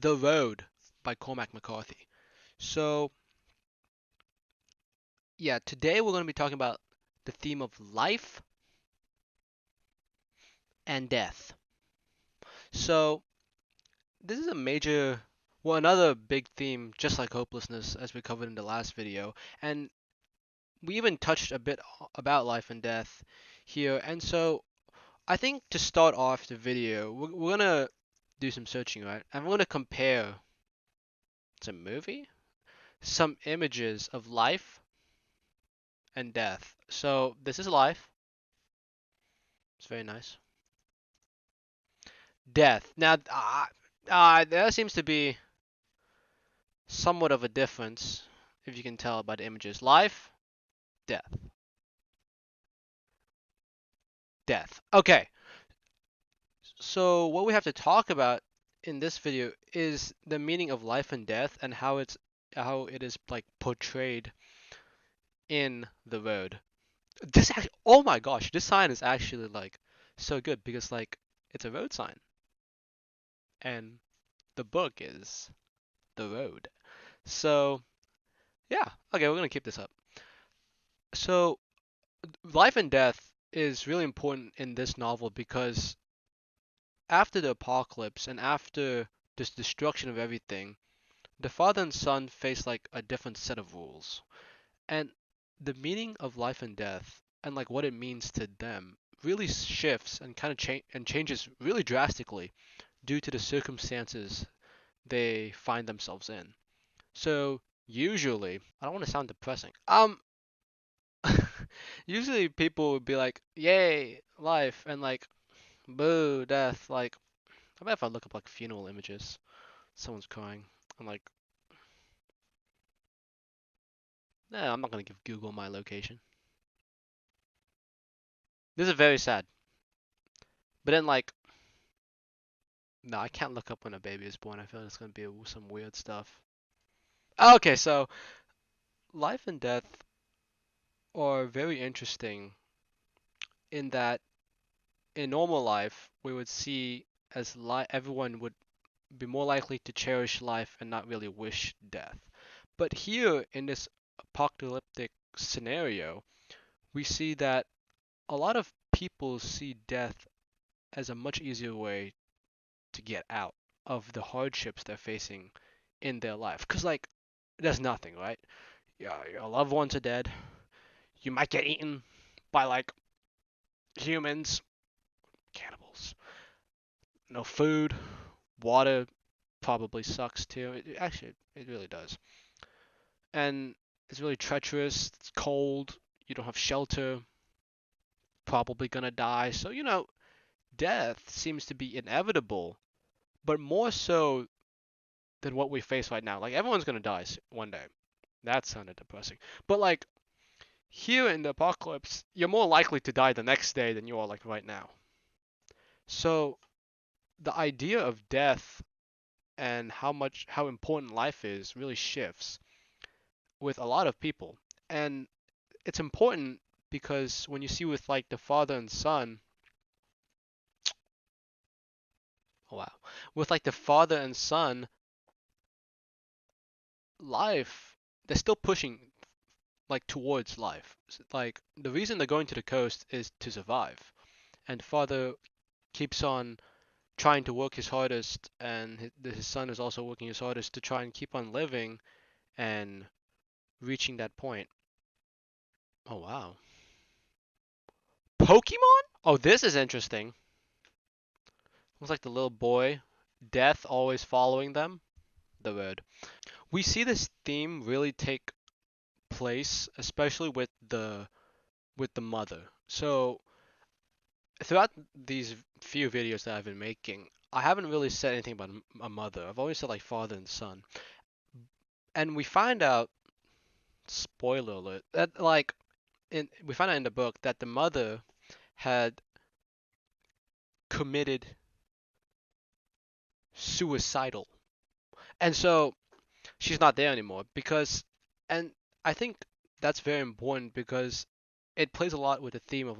The Road by Cormac McCarthy. So, yeah, today we're going to be talking about the theme of life and death. So, this is a major, well, another big theme, just like hopelessness, as we covered in the last video. And we even touched a bit about life and death here. And so, I think to start off the video, we're going to do some searching, right? And we're going to compare some movie, some images of life and death. So, this is life. It's very nice. Death. Now, there seems to be somewhat of a difference, if you can tell by the images. Life, death, death. Okay, so what we have to talk about in this video is the meaning of life and death and how it is like portrayed in The Road. This actually, oh my gosh, this sign is actually like so good because like it's a road sign and the book is The Road. So yeah, okay, we're gonna keep this up. So life and death is really important in this novel because after the apocalypse and after this destruction of everything, the father and son face like a different set of rules. And the meaning of life and death and like what it means to them really shifts and kind of changes really drastically due to the circumstances they find themselves in. So usually, I don't want to sound depressing. Usually people would be like, "Yay, life," and like, "Boo, death." Like, I bet if I look up like funeral images, someone's crying. I'm like, nah, I'm not gonna give Google my location. This is very sad. But then like, no, I can't look up when a baby is born. I feel like it's gonna be some weird stuff. Okay, so life and death are very interesting in that in normal life we would see as everyone would be more likely to cherish life and not really wish death. But here in this apocalyptic scenario, we see that a lot of people see death as a much easier way to get out of the hardships they're facing in their life. Because, like, there's nothing, right? Yeah, your loved ones are dead. You might get eaten by, like, humans, cannibals. No food, water probably sucks too. Actually, it really does. And it's really treacherous, it's cold, you don't have shelter, probably gonna die. So, death seems to be inevitable, but more so than what we face right now. Like everyone's gonna die one day. That sounded depressing. But like here in the apocalypse, you're more likely to die the next day than you are like right now. So the idea of death and how important life is really shifts with a lot of people. And it's important because when you see with like the father and son, oh wow, with like the father and son life, they're still pushing like towards life. Like the reason they're going to the coast is to survive, and father keeps on trying to work his hardest, and his son is also working his hardest to try and keep on living and reaching that point. Oh wow, Pokemon? Oh, this is interesting. Looks like the little boy, death always following them. The word. We see this theme really take place, especially with the mother. So throughout these few videos that I've been making, I haven't really said anything about a mother. I've always said like father and son. And we find out, spoiler alert, that like we find out in the book that the mother had committed suicidal. And so she's not there anymore and I think that's very important because it plays a lot with the theme of